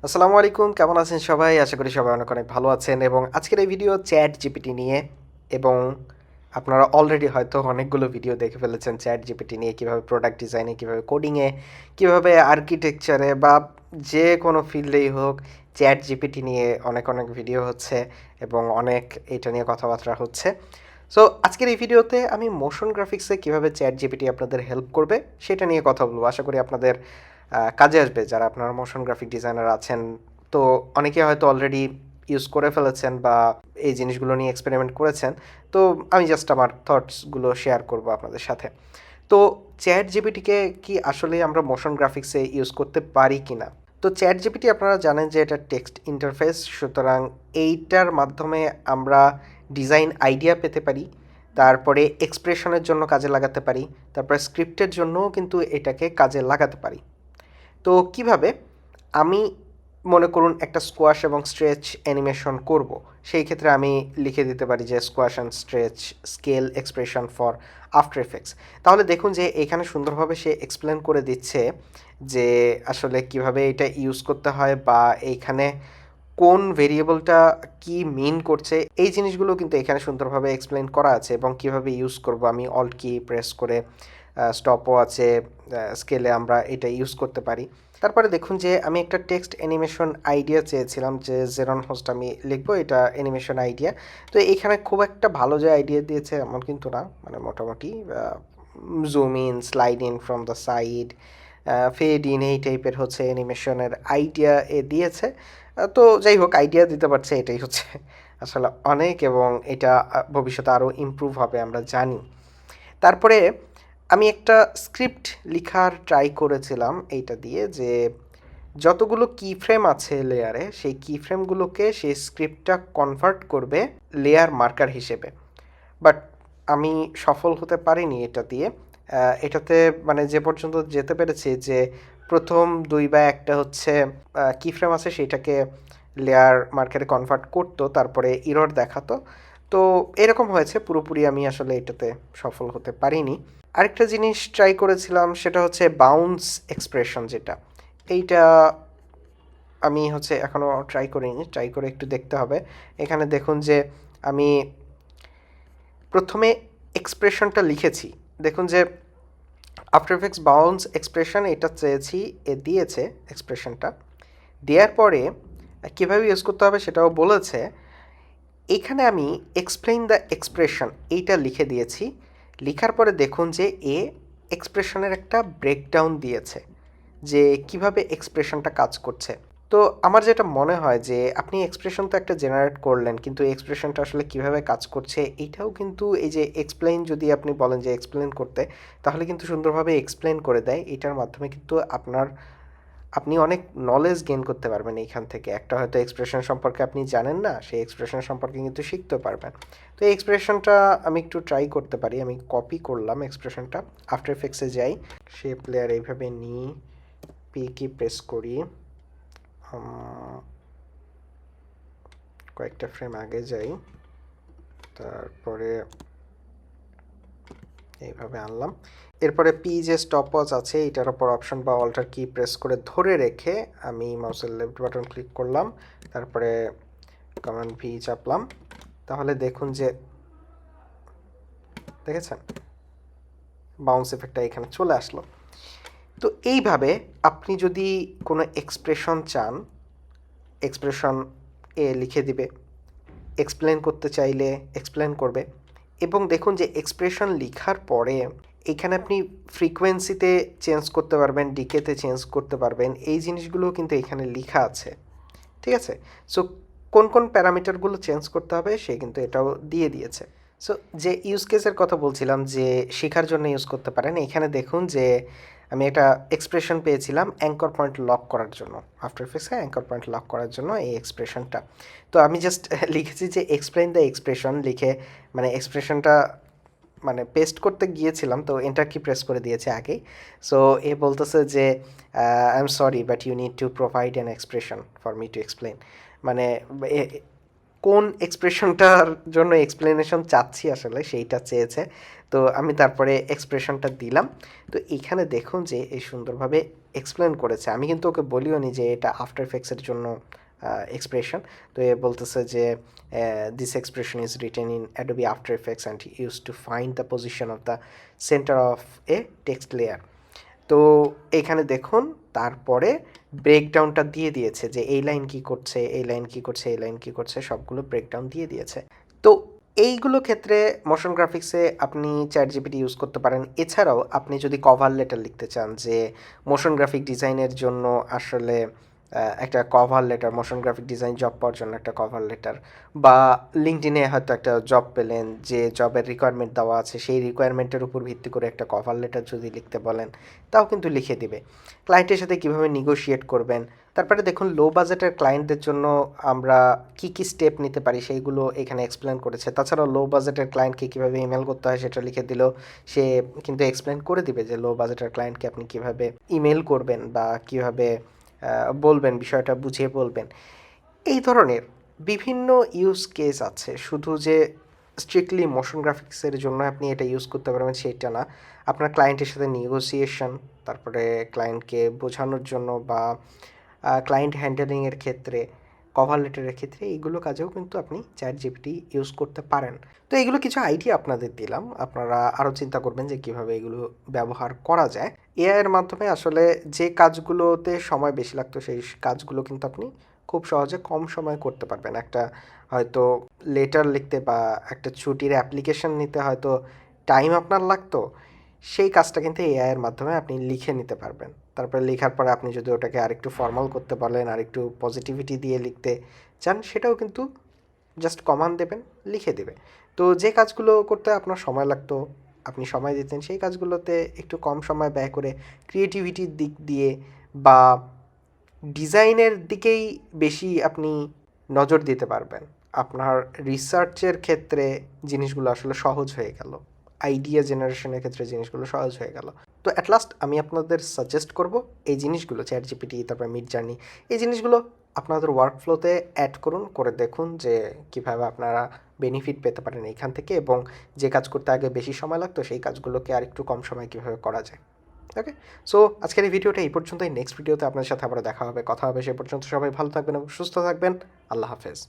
আসসালামু আলাইকুম, কেমন আছেন সবাই? আশা করি সবাই অনেক অনেক ভালো আছেন এবং আজকের এই ভিডিও চ্যাট জিপিটি নিয়ে। এবং আপনারা অলরেডি হয়তো অনেকগুলো ভিডিও দেখে ফেলেছেন চ্যাট জিপিটি নিয়ে, কীভাবে প্রোডাক্ট ডিজাইনে, কীভাবে কোডিংয়ে, কীভাবে আর্কিটেকচারে বা যে কোনো ফিল্ডেই হোক চ্যাট জিপিটি নিয়ে অনেক অনেক ভিডিও হচ্ছে এবং অনেক এটা নিয়ে কথাবার্তা হচ্ছে। সো আজকের এই ভিডিওতে আমি মোশন গ্রাফিক্সে কীভাবে চ্যাট জিপিটি আপনাদের হেল্প করবে সেটা নিয়ে কথা বলবো। আশা করি আপনাদের কাজে আসবে যারা আপনারা মোশন গ্রাফিক ডিজাইনার আছেন। তো অনেকে হয়তো অলরেডি ইউজ করে ফেলেছেন বা এই জিনিসগুলো নিয়ে এক্সপেরিমেন্ট করেছেন। তো আমি জাস্ট আমার থটসগুলো শেয়ার করব আপনাদের সাথে। তো চ্যাট জিপিটিকে কি আসলে আমরা মোশন গ্রাফিক্সে ইউজ করতে পারি কি না? তো চ্যাট জিপিটি আপনারা জানেন যে এটা টেক্সট ইন্টারফেস, সুতরাং এইটার মাধ্যমে আমরা ডিজাইন আইডিয়া পেতে পারি, তারপরে এক্সপ্রেশনের জন্য কাজে লাগাতে পারি, তারপরে স্ক্রিপ্টের জন্যও কিন্তু এটাকে কাজে লাগাতে পারি। তো কিভাবে? আমি মনে করুন একটা স্কোয়াশ এবং স্ট্রেচ অ্যানিমেশন করব, সেই ক্ষেত্রে আমি লিখে দিতে পারি যে squash and stretch scale expression for after effects. তাহলে দেখুন যে এখানে সুন্দরভাবে সে এক্সপ্লেন করে দিচ্ছে যে আসলে কিভাবে এটা ইউজ করতে হয় বা এইখানে কোন ভেরিয়েবলটা কি মিন করছে, এই জিনিসগুলো কিন্তু এখানে সুন্দরভাবে এক্সপ্লেন করা আছে এবং কিভাবে ইউজ করব। আমি অল্ট কি প্রেস করে স্টপও আছে, স্কেলে আমরা এটা ইউজ করতে পারি। তারপরে দেখুন যে আমি একটা টেক্সট অ্যানিমেশন আইডিয়া চেয়েছিলাম যে জেরন হোস্ট আমি লিখবো, এটা অ্যানিমেশন আইডিয়া। তো এখানে খুব একটা ভালো যে আইডিয়া দিয়েছে এমন কিন্তু না, মানে মোটামুটি zoom in, slide in from the side, fade in, এই টাইপের হচ্ছে অ্যানিমেশনের আইডিয়া এ দিয়েছে। তো যাই হোক, আইডিয়া দিতে পারছে, এটাই হচ্ছে আসলে অনেক, এবং এটা ভবিষ্যতে আরও ইমপ্রুভ হবে আমরা জানি। তারপরে আমি একটা স্ক্রিপ্ট লিখার ট্রাই করেছিলাম এইটা দিয়ে, যে যতগুলো কি ফ্রেম আছে লেয়ারে, সেই কি ফ্রেমগুলোকে সেই স্ক্রিপ্টটা কনভার্ট করবে লেয়ার মার্কার হিসেবে। বাট আমি সফল হতে পারিনি এটা দিয়ে। এটাতে মানে যে পর্যন্ত যেতে পেরেছি যে প্রথম দুই বা একটা হচ্ছে কি ফ্রেম আছে সেইটাকে লেয়ার মার্কারে কনভার্ট করতো, তারপরে ইরর দেখাতো। তো এরকম হয়েছে, পুরোপুরি আমি আসলে এটাতে সফল হতে পারিনি। আরেকটা জিনিস ট্রাই করেছিলাম, সেটা হচ্ছে বাউন্স এক্সপ্রেশন, যেটা এইটা আমি হচ্ছে এখনও ট্রাই করিনি, ট্রাই করে একটু দেখতে হবে। এখানে দেখুন যে আমি প্রথমে এক্সপ্রেশনটা লিখেছি, দেখুন যে আফটার এফেক্টস বাউন্স এক্সপ্রেশন এটা চেয়েছি, এ দিয়েছে এক্সপ্রেশনটা। দেওয়ার পরে কীভাবে ইউজ করতে হবে সেটাও বলেছে। এখানে আমি এক্সপ্লেইন দ্য এক্সপ্রেশন এইটা লিখে দিয়েছি। লিখার পরে দেখুন যে এ এক্সপ্রেশনের একটা ব্রেকডাউন দিয়েছে, যে কিভাবে এক্সপ্রেশনটা কাজ করছে। তো আমার যেটা মনে হয় যে আপনি এক্সপ্রেশন তো একটা জেনারেট করলেন, কিন্তু এক্সপ্রেশনটা আসলে কিভাবে কাজ করছে এইটাও কিন্তু, এই যে এক্সপ্লেইন যদি আপনি বলেন যে এক্সপ্লেন করতে, তাহলে কিন্তু সুন্দরভাবে এক্সপ্লেন করে দেয়। এটার মাধ্যমে কিন্তু আপনি অনেক নলেজ গেইন করতে পারবেন এইখান থেকে। একটা হয়তো এক্সপ্রেশন সম্পর্কে আপনি জানেন না, সেই এক্সপ্রেশন সম্পর্কে কিন্তু শিখতে পারবেন। তো এই এক্সপ্রেশনটা আমি একটু ট্রাই করতে পারি। আমি কপি করলাম এক্সপ্রেশনটা, আফটার এফেক্টসে যাই, শেপ লেয়ার এইভাবে নিই, পি কি প্রেস করি, কয়েকটা ফ্রেম আগে যাই, তারপরে এইভাবে আনলাম। এরপরে পি যে স্টপওয়াচ আছে এটার ওপর অপশন বা অল্টার কি প্রেস করে ধরে রেখে আমি মাউসের লেফট বাটন ক্লিক করলাম, তারপরে কমান্ড ভি চাপলাম। তাহলে দেখুন যে দেখেছেন বাউন্স এফেক্টটা এখানে চলে আসলো। তো এইভাবে আপনি যদি কোনো এক্সপ্রেশন চান, এক্সপ্রেশন এ লিখে দিবে, এক্সপ্লেন করতে চাইলে এক্সপ্লেন করবে। এবং দেখুন যে এক্সপ্রেশন লিখার পরে এখানে আপনি ফ্রিকোয়েন্সিতে চেঞ্জ করতে পারবেন, ডিকেতে চেঞ্জ করতে পারবেন, এই জিনিসগুলো কিন্তু এখানে লেখা আছে। ঠিক আছে? সো কোন কোন প্যারামিটারগুলো চেঞ্জ করতে হবে সে কিন্তু এটাও দিয়ে দিয়েছে। সো যে ইউজ কেসের কথা বলছিলাম যে শেখার জন্য ইউজ করতে পারেন, এখানে দেখুন যে আমি একটা এক্সপ্রেশন পেয়েছিলাম অ্যাঙ্কর পয়েন্ট লক করার জন্য, আফটার এফেক্টসে অ্যাঙ্কর পয়েন্ট লক করার জন্য এই এক্সপ্রেশনটা। তো আমি জাস্ট লিখেছি যে এক্সপ্লেইন দ্য এক্সপ্রেশন লিখে, মানে এক্সপ্রেশনটা মানে পেস্ট করতে গিয়েছিলাম, তো এন্টার কি প্রেস করে দিয়েছে আগেই। সো এ বলতেছে যে I am sorry but you need to provide an expression for me to explain. মানে কোন এক্সপ্রেশনটার জন্য এক্সপ্লেনেশন চাচ্ছি আসলে সেইটা চেয়েছে। তো আমি তারপরে এক্সপ্রেশনটা দিলাম। তো এখানে দেখুন যে এই সুন্দরভাবে এক্সপ্লেন করেছে। আমি কিন্তু ওকে বলিও নি যে এটা আফটার এফেক্টসের জন্য এক্সপ্রেশন। তো এ বলতেছে যে this expression is written in Adobe after effects and use to find the position of the centre of A text layer. তো এইখানে দেখুন তারপরে ব্রেকডাউনটা দিয়ে দিয়েছে যে এই লাইন কি করছে, এই লাইন কি করছে, এই লাইন কি করছে, সবগুলো ব্রেকডাউন দিয়ে দিয়েছে। তো এইগুলো ক্ষেত্রে মোশন গ্রাফিক্সে আপনি চ্যাট জিপিটি ইউজ করতে পারেন। এছাড়াও আপনি যদি কভার লেটার লিখতে চান যে মোশন গ্রাফিক ডিজাইনের জন্য আসলে একটা cover letter, motion graphic design job পাওয়ার জন্য একটা কভার লেটার, বা লিঙ্কডইনে হয়তো একটা জব পেলেন, যে জবের রিকোয়ারমেন্ট দেওয়া আছে সেই রিকোয়ারমেন্টের উপর ভিত্তি করে একটা কভার লেটার যদি লিখতে বলেন তাও কিন্তু লিখে দিবে। ক্লায়েন্টের সাথে কীভাবে নিগোশিয়েট করবেন, তারপরে দেখুন লো বাজেটের ক্লায়েন্টদের জন্য আমরা কি কি স্টেপ নিতে পারি সেইগুলো এখানে এক্সপ্লেন করেছে। তাছাড়াও লো বাজেটের ক্লায়েন্টকে কীভাবে ইমেল করতে হয় সেটা লিখে দিলেও সে কিন্তু এক্সপ্লেন করে দিবে যে লো বাজেটের ক্লায়েন্টকে আপনি কীভাবে ইমেল করবেন বা কীভাবে বলবেন, বিষয়টা বুঝিয়ে বলবেন। এই ধরনের বিভিন্ন ইউজ কেস আছে। শুধু যে স্ট্রিক্টলি মোশন গ্রাফিক্সের জন্য আপনি এটা ইউজ করতে পারবেন সেটা না। আপনার ক্লায়েন্টের সাথে নেগোসিয়েশন, তারপরে ক্লায়েন্টকে বোঝানোর জন্য বা ক্লায়েন্ট হ্যান্ডেলিংয়ের ক্ষেত্রে, কভার লেটারের ক্ষেত্রে এইগুলো কাজেও কিন্তু আপনি চ্যাট জিপিটি ইউজ করতে পারেন। তো এইগুলো কিছু আইডিয়া আপনাদের দিলাম। আপনারা আরও চিন্তা করবেন যে কীভাবে এগুলো ব্যবহার করা যায়। এআইয়ের মাধ্যমে আসলে যে কাজগুলোতে সময় বেশি লাগতো সেই কাজগুলো কিন্তু আপনি খুব সহজে কম সময়ে করতে পারবেন। একটা হয়তো লেটার লিখতে বা একটা ছুটির অ্যাপ্লিকেশন নিতে হয়তো টাইম আপনার লাগতো, সেই কাজটা কিন্তু এআইয়ের মাধ্যমে আপনি লিখে নিতে পারবেন। তারপরে লেখার পরে আপনি যদি ওটাকে আরেকটু ফর্মাল করতে পারলেন, আরেকটু পজিটিভিটি দিয়ে লিখতে চান, সেটাও কিন্তু জাস্ট কমান্ড দেবেন, লিখে দেবে। তো যে কাজগুলো করতে আপনার সময় লাগতো, আপনি সময় দিতেন, সেই কাজগুলোতে একটু কম সময় ব্যয় করে ক্রিয়েটিভিটির দিক দিয়ে বা ডিজাইনের দিকেই বেশি আপনি নজর দিতে পারবেন। আপনার রিসার্চের ক্ষেত্রে জিনিসগুলো আসলে সহজ হয়ে গেল। আইডিয়া জেনারেশনের ক্ষেত্রে জিনিসগুলো সহজ হয়ে গেল। তো অ্যাট লাস্ট আমি আপনাদের সাজেস্ট করব এই জিনিসগুলো, চ্যাট জিপিটি, তারপর মিড জার্নি, এই জিনিসগুলো আপনাদের ওয়ার্কফ্লোতে অ্যাড করুন, করে দেখুন যে কীভাবে আপনারা বেনিফিট পেতে পারেন এইখান থেকে, এবং যে কাজ করতে আগে বেশি সময় লাগতো সেই কাজগুলোকে আরেকটু কম সময় কীভাবে করা যায়। ওকে, সো আজকের এই ভিডিওটা এই পর্যন্তই। নেক্সট ভিডিওতে আপনার সাথে আবার দেখা হবে, কথা হবে। সে পর্যন্ত সবাই ভালো থাকবেন এবং সুস্থ থাকবেন। আল্লাহ হাফেজ।